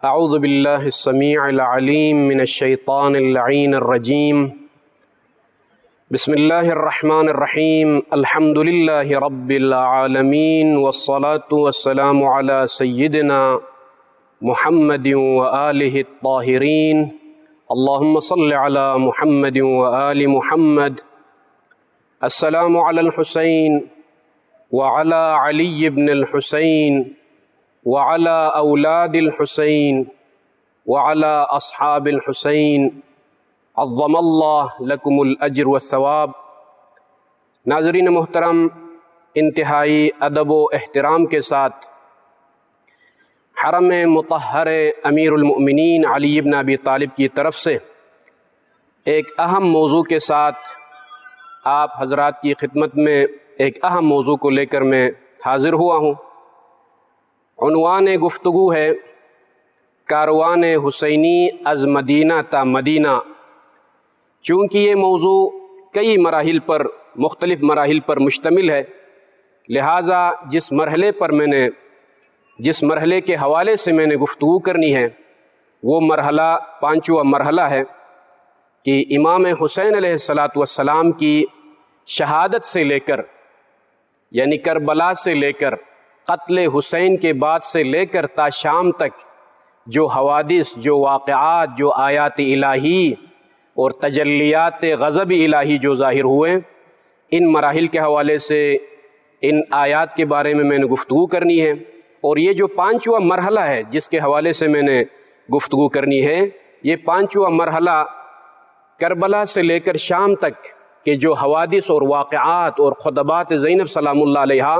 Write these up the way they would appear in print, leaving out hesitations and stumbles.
اعوذ باللہ السمیع العلیم من الشیطان اللعین الرجیم بسم اللہ الرحمن الرحیم الحمد للہ رب العالمین والصلاة والسلام علی سیدنا محمد وآلہ الطاہرین اللہم صل علی محمد وآل محمد السلام علی الحسین وعلی علی بن الحسین وعلی اولاد الحسین وعلی اصحاب الحسین عظم اللہ لکم الاجر والثواب۔ ناظرین محترم، انتہائی ادب و احترام کے ساتھ حرم مطہر امیر المؤمنین علی بن ابی طالب کی طرف سے ایک اہم موضوع کے ساتھ آپ حضرات کی خدمت میں ایک اہم موضوع کو لے کر میں حاضر ہوا ہوں۔ عنوان گفتگو ہے کاروان حسینی از مدینہ تا مدینہ۔ چونکہ یہ موضوع کئی مراحل پر مختلف مراحل پر مشتمل ہے، لہٰذا جس مرحلے کے حوالے سے میں نے گفتگو کرنی ہے وہ مرحلہ پانچواں مرحلہ ہے کہ امام حسین علیہ السلام کی شہادت سے لے کر، یعنی کربلا سے لے کر قتل حسین کے بعد سے لے کر تا شام تک جو حوادث، جو واقعات، جو آیات الہی اور تجلیات غضب الہی جو ظاہر ہوئے، ان مراحل کے حوالے سے ان آیات کے بارے میں نے گفتگو کرنی ہے۔ اور یہ جو پانچواں مرحلہ ہے جس کے حوالے سے میں نے گفتگو کرنی ہے، یہ پانچواں مرحلہ کربلا سے لے کر شام تک کے جو حوادث اور واقعات اور خطبات زینب سلام اللہ علیہا،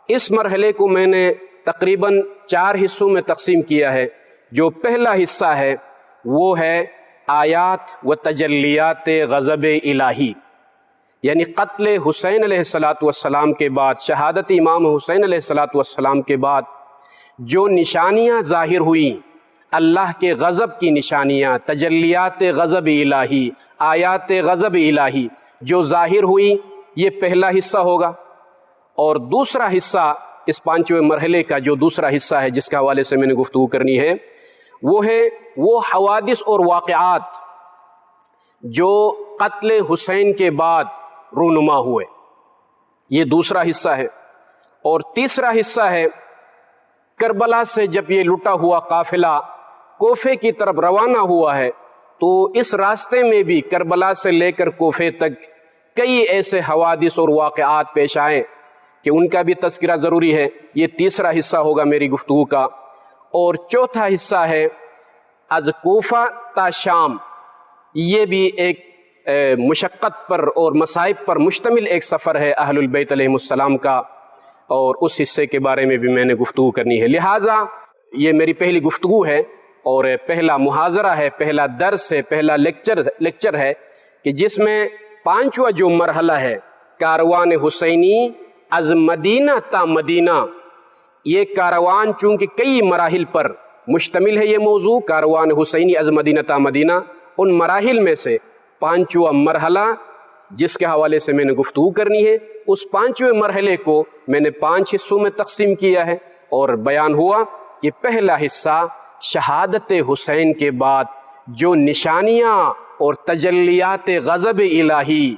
اس مرحلے کو میں نے تقریباً 4 حصوں میں تقسیم کیا ہے۔ جو پہلا حصہ ہے وہ ہے آیات و تجلیات غضب الہی، یعنی قتل حسین علیہ السلام کے بعد، شہادت امام حسین علیہ السلام کے بعد جو نشانیاں ظاہر ہوئیں، اللہ کے غضب کی نشانیاں، تجلیات غضب الہی، آیات غضب الہی جو ظاہر ہوئیں، یہ پہلا حصہ ہوگا۔ اور دوسرا حصہ اس پانچویں مرحلے کا جو دوسرا حصہ ہے جس کے حوالے سے میں نے گفتگو کرنی ہے وہ حوادث اور واقعات جو قتل حسین کے بعد رونما ہوئے، یہ دوسرا حصہ ہے۔ اور تیسرا حصہ ہے کربلا سے جب یہ لٹا ہوا قافلہ کوفے کی طرف روانہ ہوا ہے، تو اس راستے میں بھی کربلا سے لے کر کوفے تک کئی ایسے حوادث اور واقعات پیش آئے کہ ان کا بھی تذکرہ ضروری ہے۔ یہ تیسرا حصہ ہوگا میری گفتگو کا۔ اور چوتھا حصہ ہے از کوفہ تا شام، یہ بھی ایک مشقت پر اور مصائب پر مشتمل ایک سفر ہے اہل البیت علیہم السلام کا، اور اس حصے کے بارے میں بھی میں نے گفتگو کرنی ہے۔ لہٰذا یہ میری پہلی گفتگو ہے اور پہلا محاضرہ ہے، پہلا درس ہے، پہلا لیکچر ہے کہ جس میں پانچواں جو مرحلہ ہے کاروان حسینی از مدینہ تا مدینہ، یہ کاروان چونکہ کئی مراحل پر مشتمل ہے، یہ موضوع کاروان حسینی از مدینہ تا مدینہ، ان مراحل میں سے پانچواں مرحلہ جس کے حوالے سے میں نے گفتگو کرنی ہے، اس پانچویں مرحلے کو میں نے 5 حصوں میں تقسیم کیا ہے۔ اور بیان ہوا کہ پہلا حصہ شہادت حسین کے بعد جو نشانیاں اور تجلیات غضب الہی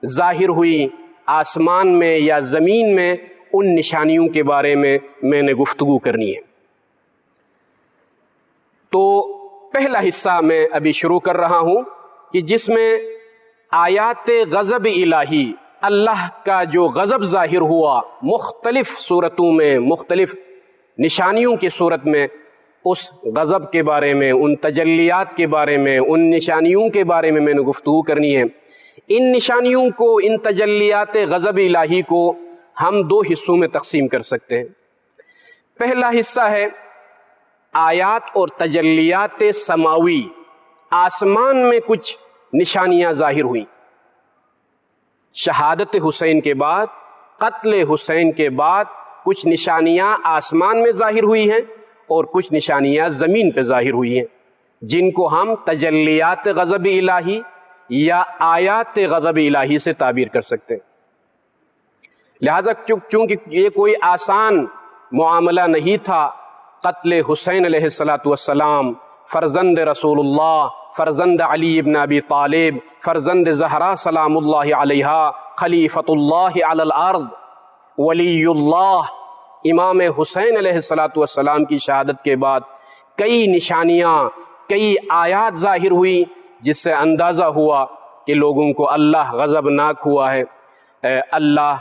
ظاہر ہوئی آسمان میں یا زمین میں، ان نشانیوں کے بارے میں نے گفتگو کرنی ہے۔ تو پہلا حصہ میں ابھی شروع کر رہا ہوں کہ جس میں آیات غضب الہی، اللہ کا جو غضب ظاہر ہوا مختلف صورتوں میں، مختلف نشانیوں کی صورت میں، اس غضب کے بارے میں، ان تجلیات کے بارے میں، ان نشانیوں کے بارے میں نے گفتگو کرنی ہے۔ ان نشانیوں کو، ان تجلیات غضب الہی کو ہم 2 حصوں میں تقسیم کر سکتے ہیں۔ پہلا حصہ ہے آیات اور تجلیات سماوی، آسمان میں کچھ نشانیاں ظاہر ہوئیں شہادت حسین کے بعد، قتل حسین کے بعد کچھ نشانیاں آسمان میں ظاہر ہوئی ہیں اور کچھ نشانیاں زمین پہ ظاہر ہوئی ہیں، جن کو ہم تجلیات غضب الہی یا آیات غضب الہی سے تعبیر کر سکتے ہیں۔ لہذا چونکہ یہ کوئی آسان معاملہ نہیں تھا، قتل حسین علیہ السلام، فرزند رسول اللہ، فرزند علی ابن ابی طالب، فرزند زہرا سلام اللہ علیہا، خلیفۃ اللہ علی الارض، ولی اللہ، امام حسین علیہ السلام کی شہادت کے بعد کئی نشانیاں، کئی آیات ظاہر ہوئی جس سے اندازہ ہوا کہ لوگوں کو اللہ غضبناک ہوا ہے، اللہ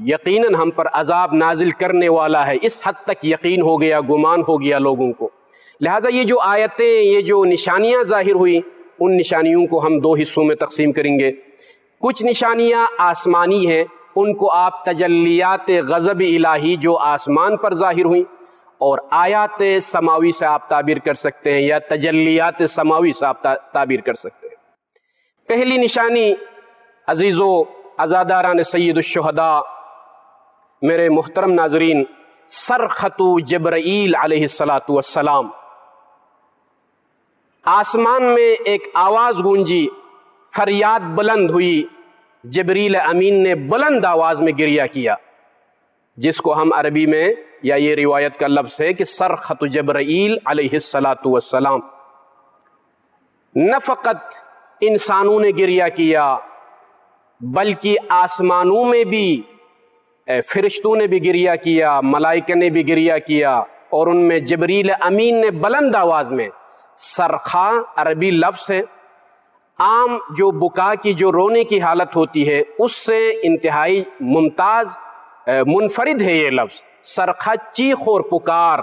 یقیناً ہم پر عذاب نازل کرنے والا ہے، اس حد تک یقین ہو گیا، گمان ہو گیا لوگوں کو۔ لہٰذا یہ جو آیتیں، یہ جو نشانیاں ظاہر ہوئی، ان نشانیوں کو ہم دو حصوں میں تقسیم کریں گے۔ کچھ نشانیاں آسمانی ہیں، ان کو آپ تجلیات غضب الہی جو آسمان پر ظاہر ہوئیں، اور آیات سماوی سے آپ تعبیر کر سکتے ہیں، یا تجلیات سماوی سے آپ تعبیر کر سکتے ہیں۔ پہلی نشانی عزیزو عزاداران سید الشہداء، میرے محترم ناظرین، صرخۃ جبرائیل علیہ السلام، آسمان میں ایک آواز گونجی، فریاد بلند ہوئی، جبریل امین نے بلند آواز میں گریہ کیا، جس کو ہم عربی میں، یا یہ روایت کا لفظ ہے کہ صرخۃ جبرائیل علیہ السلام۔ نہ فقط انسانوں نے گریہ کیا بلکہ آسمانوں میں بھی فرشتوں نے بھی گریہ کیا، ملائکہ نے بھی گریہ کیا، اور ان میں جبریل امین نے بلند آواز میں، صرخہ عربی لفظ ہے، عام جو بکا کی، جو رونے کی حالت ہوتی ہے، اس سے انتہائی ممتاز، منفرد ہے یہ لفظ۔ صرخہ چیخ اور پکار،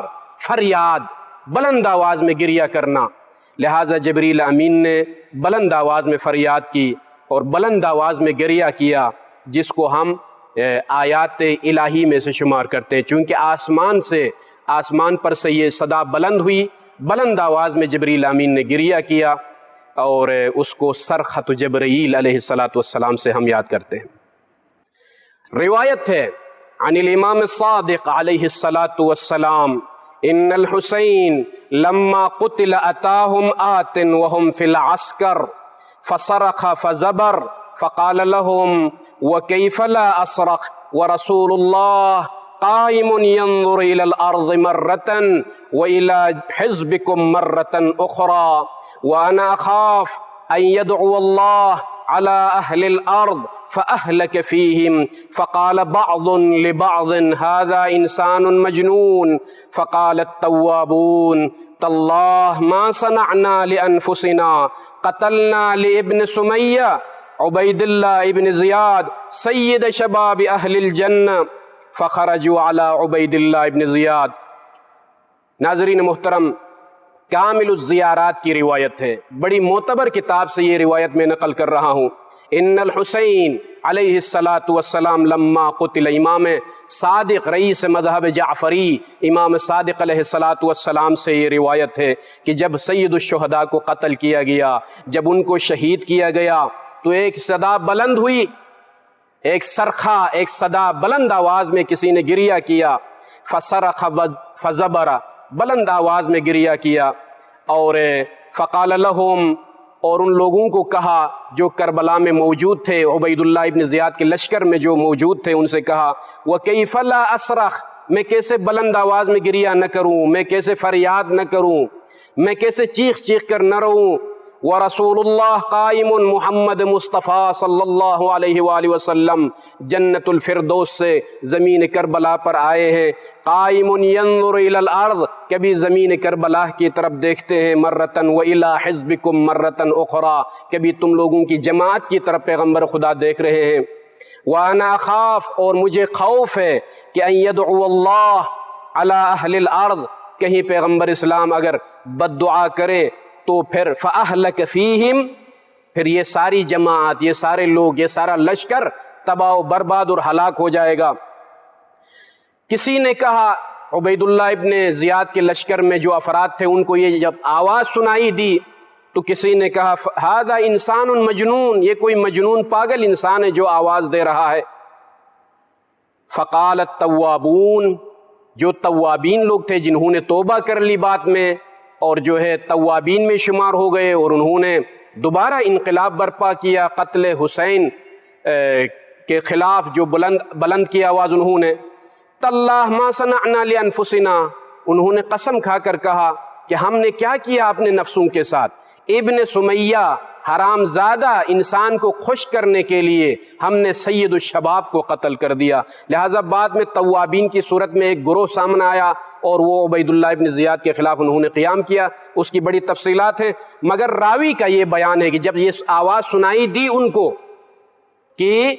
فریاد، بلند آواز میں گریہ کرنا، لہٰذا جبریل امین نے بلند آواز میں فریاد کی اور بلند آواز میں گریہ کیا، جس کو ہم آیات الہی میں سے شمار کرتے ہیں، چونکہ آسمان پر سے یہ صدا بلند ہوئی، بلند آواز میں جبریل امین نے گریہ کیا، اور اس کو صرخۃ جبرائیل علیہ السلام سے ہم یاد کرتے ہیں۔ روایت ہے عن الامام الصادق علیہ السلام، ان الحسین لما قتل اتاهم آت وهم في العسكر فصرخ فزبر فقال لهم وكيف لا أصرخ ورسول الله قائم ينظر إلى الأرض مرة وإلى حزبكم مرة أخرى وأنا أخاف أن يدعو الله على أهل الأرض فأهلك فيهم فقال بعض لبعض هذا إنسان مجنون فقال التوابون تالله ما صنعنا لأنفسنا قتلنا لابن سمية عبید اللہ ابن زیاد سید شباب اہل الجنہ فخرجوا علی عبید اللہ ابن زیاد۔ ناظرین محترم، کامل الزیارات کی روایت ہے، بڑی معتبر کتاب سے یہ روایت میں نقل کر رہا ہوں۔ ان الحسین علیہ السلام لما قتل، امام صادق رئیس مذہب جعفری، امام صادق علیہ السلام سے یہ روایت ہے کہ جب سید الشہداء کو قتل کیا گیا، جب ان کو شہید کیا گیا، تو ایک صدا بلند ہوئی، ایک صرخہ، ایک صدا بلند آواز میں کسی نے گریہ کیا، فصرخ فزبر، بلند آواز میں گریہ کیا، اور فقال لہم، اور ان لوگوں کو کہا جو کربلا میں موجود تھے، عبید اللہ ابن زیاد کے لشکر میں جو موجود تھے، ان سے کہا وَكَيْفَ لَا أَصْرَخ، میں کیسے بلند آواز میں گریہ نہ کروں، میں کیسے فریاد نہ کروں، میں کیسے چیخ چیخ کر نہ رہوں، ورسول اللہ قائم، محمد مصطفیٰ صلی اللہ علیہ وآلہ وسلم جنت الفردوس سے زمین کربلا پر آئے ہیں، قائم ینظر الی الارض، کبھی زمین کربلا کی طرف دیکھتے ہیں، مرتن والی حزبکم مرتن اخرى، کبھی تم لوگوں کی جماعت کی طرف پیغمبر خدا دیکھ رہے ہیں، وانا اخاف، اور مجھے خوف ہے کہ ان یدعو اللہ علی اہل الارض، کہیں پیغمبر اسلام اگر بد دعا کرے تو پھر فَأَهْلَكَ فِيهِمْ، پھر یہ ساری جماعت، یہ سارے لوگ، یہ سارا لشکر تباہ و برباد اور ہلاک ہو جائے گا۔ کسی نے کہا، عبید اللہ ابن زیاد کے لشکر میں جو افراد تھے، ان کو یہ جب آواز سنائی دی تو کسی نے کہا هَذَا إِنسَانٌ مجنون، یہ کوئی مجنون پاگل انسان ہے جو آواز دے رہا ہے۔ فَقَالَ التَّوَّابُونَ، جو توابین لوگ تھے، جنہوں نے توبہ کر لی بات میں، اور جو ہے توابین میں شمار ہو گئے، اور انہوں نے دوبارہ انقلاب برپا کیا، قتل حسین کے خلاف جو بلند کی آواز انہوں نے، تاللہ ما صنعنا لانفسنا، انہوں نے قسم کھا کر کہا کہ ہم نے کیا کیا اپنے نفسوں کے ساتھ، ابن سمیہ حرام زادہ انسان کو خوش کرنے کے لیے ہم نے سید الشباب کو قتل کر دیا۔ لہٰذا بعد میں توابین کی صورت میں ایک گروہ سامنے آیا اور وہ عبید اللہ ابن زیاد کے خلاف انہوں نے قیام کیا، اس کی بڑی تفصیلات ہیں، مگر راوی کا یہ بیان ہے کہ جب یہ آواز سنائی دی ان کو کہ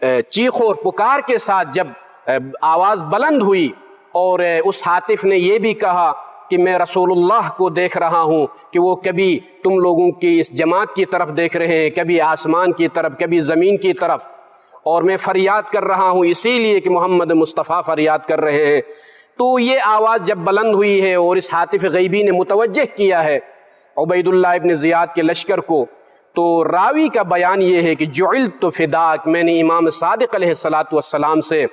چیخ اور پکار کے ساتھ جب آواز بلند ہوئی اور اس حاطف نے یہ بھی کہا کہ میں رسول اللہ کو دیکھ رہا ہوں کہ وہ کبھی تم لوگوں کی اس جماعت کی طرف دیکھ رہے ہیں، کبھی آسمان کی طرف، کبھی زمین کی طرف، اور میں فریاد کر رہا ہوں اسی لیے کہ محمد مصطفیٰ فریاد کر رہے ہیں۔ تو یہ آواز جب بلند ہوئی ہے اور اس حاطف غیبی نے متوجہ کیا ہے عبید اللہ ابن زیاد کے لشکر کو، تو راوی کا بیان یہ ہے کہ جعلت فداک، میں نے امام صادق علیہ السلام سے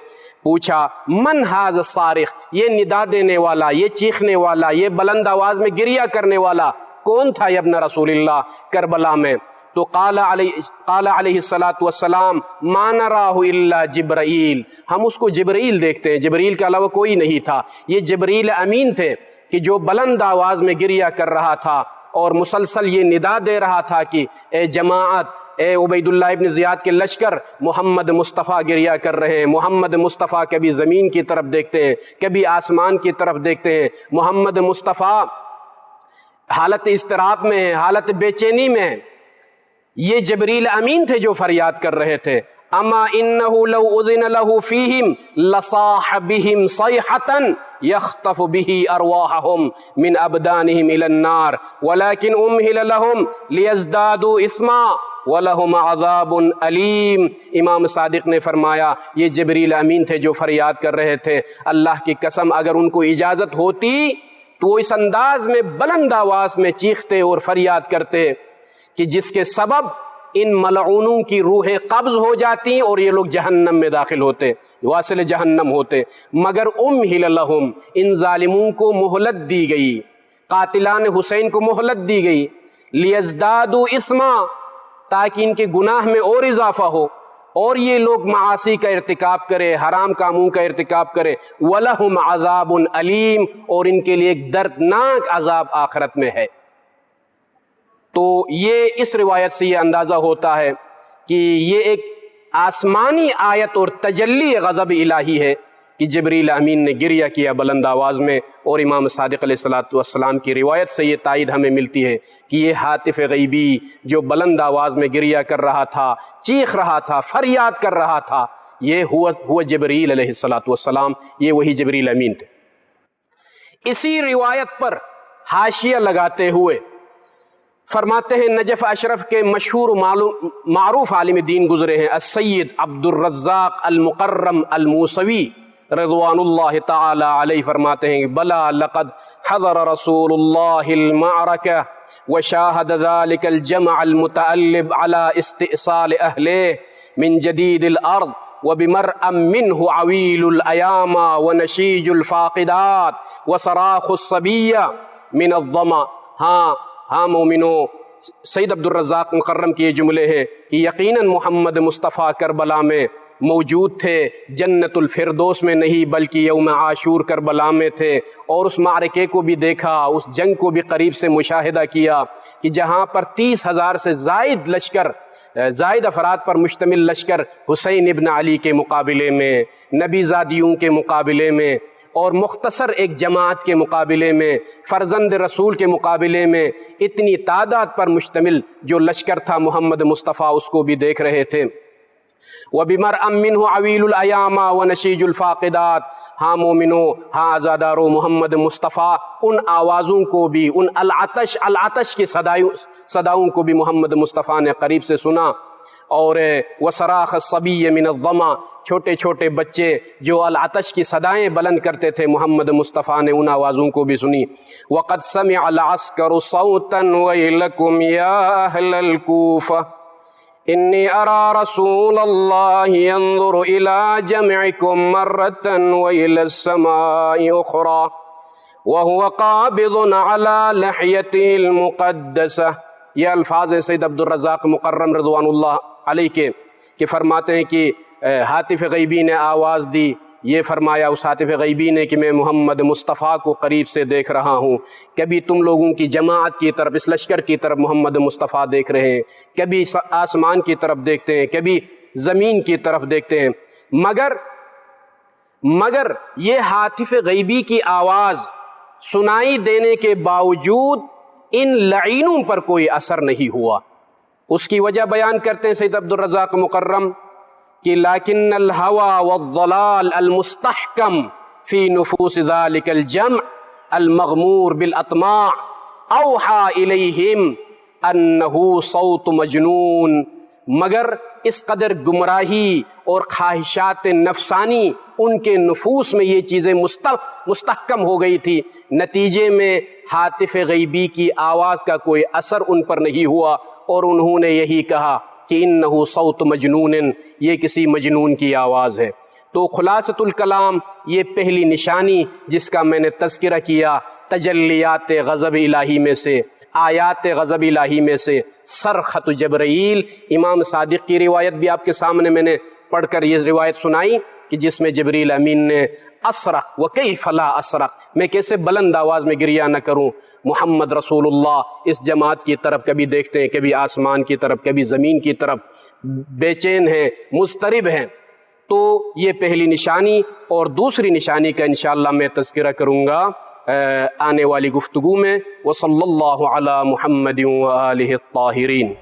پوچھا من ھذا الصارخ، یہ ندا دینے والا، یہ چیخنے والا، یہ بلند آواز میں گریہ کرنے والا کون تھا یا ابن رسول اللہ کربلا میں؟ تو قال علیہ السلام ما نراہ الا جبرائیل، ہم اس کو جبرائیل دیکھتے ہیں، جبرائیل کے علاوہ کوئی نہیں تھا۔ یہ جبرائیل امین تھے کہ جو بلند آواز میں گریہ کر رہا تھا اور مسلسل یہ ندا دے رہا تھا کہ اے جماعت، اے عبید اللہ ابن زیاد کے لشکر، محمد مصطفیٰ گریہ کر رہے ہیں۔ محمد مصطفیٰ کبھی زمین کی طرف دیکھتے ہیں، کبھی آسمان کی طرف دیکھتے ہیں۔ محمد مصطفیٰ حالت اضطراب میں، حالت بے چینی میں، یہ جبریل امین تھے جو فریاد کر رہے تھے۔ اما انہ لو اذن لہ فیہم لصاح بہم صیحۃ یخطف بہ ارواحہم من ابدانہم الی النار ولکن امہل لہم لیزدادوا اثما وَلَهُمْ عَذَابٌ علیم۔ امام صادق نے فرمایا یہ جبریل امین تھے جو فریاد کر رہے تھے، اللہ کی قسم اگر ان کو اجازت ہوتی تو وہ اس انداز میں بلند آواز میں چیختے اور فریاد کرتے کہ جس کے سبب ان ملعونوں کی روحیں قبض ہو جاتی اور یہ لوگ جہنم میں داخل ہوتے، واصل جہنم ہوتے، مگر امہل لہم، ان ظالموں کو مہلت دی گئی، قاتلان حسین کو مہلت دی گئی، لیزدادوا اثما، تاکہ ان کے گناہ میں اور اضافہ ہو اور یہ لوگ معاصی کا ارتکاب کرے، حرام کاموں کا ارتکاب کرے۔ وَلَهُمْ عَذَابٌ علیم، اور ان کے لیے ایک دردناک عذاب آخرت میں ہے۔ تو یہ اس روایت سے یہ اندازہ ہوتا ہے کہ یہ ایک آسمانی آیت اور تجلی غضب الہی ہے کہ جبریل امین نے گریہ کیا بلند آواز میں، اور امام صادق علیہ السلام کی روایت سے یہ تائید ہمیں ملتی ہے کہ یہ حاطف غیبی جو بلند آواز میں گریہ کر رہا تھا، چیخ رہا تھا، فریاد کر رہا تھا، یہ ہوا جبریل علیہ السلام، یہ وہی جبریل امین تھے۔ اسی روایت پر حاشیہ لگاتے ہوئے فرماتے ہیں نجف اشرف کے مشہور معروف عالم دین گزرے ہیں السید عبد الرزاق المقرم الموسوی رضوان اللہ تعالی علیہ، فرماتے ہیں بلا لقد حضر رسول اللہ المعرکہ وشاہد ذلك الجمع المتألب على استئصال اہلہ من جدید الارض وبمرأ منه عویل الایام ونشیج الفاقدات وصراخ الصبیہ من الظما۔ ہاں مومنو، سید عبد الرزاق مکرم کے یہ جملے ہیں کہ یقیناً محمد مصطفیٰ کربلا میں موجود تھے، جنت الفردوس میں نہیں بلکہ یوم عاشور کربلا میں تھے، اور اس معرکے کو بھی دیکھا، اس جنگ کو بھی قریب سے مشاہدہ کیا کہ جہاں پر 30,000 سے زائد افراد پر مشتمل لشکر حسین ابن علی کے مقابلے میں، نبی زادیوں کے مقابلے میں، اور مختصر ایک جماعت کے مقابلے میں، فرزند رسول کے مقابلے میں اتنی تعداد پر مشتمل جو لشکر تھا محمد مصطفیٰ اس کو بھی دیکھ رہے تھے۔ وَبِمَرْأَ مِنْهُ عَوِيلُ الْأَيَامَ وَنَشِيجُ الْفَاقِدَاتِ۔ ہاں مومنو، ہاں عزادارو، محمد مصطفیٰ ان آوازوں کو بھی، ان العطش کی صداؤں کو بھی محمد مصطفیٰ نے قریب سے سنا، اور وصراخ الصبی من الظما، چھوٹے چھوٹے بچے جو العطش کی صدائیں بلند کرتے تھے محمد مصطفیٰ نے ان آوازوں کو بھی سنی۔ وقد سمع العسكر صوتا ويلكم يا اهل الكوفة انی ارى رسول اللہ ينظر الى جمعكم مرة والى السماء اخرى وهو قابض على لحيته المقدسة۔ یہ الفاظ سید عبد الرزاق مکرم رضوان اللہ علیہ کے فرماتے ہیں کہ حاطف غیبی نے آواز دی یہ فرمایا اس ہاتف غیبی نے کہ میں محمد مصطفیٰ کو قریب سے دیکھ رہا ہوں، کبھی تم لوگوں کی جماعت کی طرف، اس لشکر کی طرف محمد مصطفیٰ دیکھ رہے ہیں، کبھی آسمان کی طرف دیکھتے ہیں، کبھی زمین کی طرف دیکھتے ہیں، مگر یہ ہاتف غیبی کی آواز سنائی دینے کے باوجود ان لعینوں پر کوئی اثر نہیں ہوا۔ اس کی وجہ بیان کرتے ہیں سید عبدالرزاق مکرم کہ لیکن الہوى والضلال المستحکم فی نفوس ذلک الجمع المغمور بالاطماع اوحى الیہم انہ صوت مجنون، مگر اس قدر گمراہی اور خواہشات نفسانی ان کے نفوس میں یہ چیزیں مستحکم ہو گئی تھی، نتیجے میں ہاتف غیبی کی آواز کا کوئی اثر ان پر نہیں ہوا، اور انہوں نے یہی کہا کہ انہ صوت مجنون، یہ کسی مجنون کی آواز ہے۔ تو خلاصۃ الکلام یہ پہلی نشانی جس کا میں نے تذکرہ کیا، تجلیات غضب الہی میں سے، آیات غضب الہی میں سے صرخۃ جبرائیل، امام صادق کی روایت بھی آپ کے سامنے میں نے پڑھ کر یہ روایت سنائی کہ جس میں جبریل امین نے اصرخ وکیف لا اصرخ، میں کیسے بلند آواز میں گریہ نہ کروں، محمد رسول اللہ اس جماعت کی طرف کبھی دیکھتے ہیں، کبھی آسمان کی طرف، کبھی زمین کی طرف، بے چین ہیں، مضطرب ہیں۔ تو یہ پہلی نشانی، اور دوسری نشانی کا انشاءاللہ میں تذکرہ کروں گا آنے والی گفتگو میں۔ وصلی اللہ علی محمد وآلہ الطاہرین۔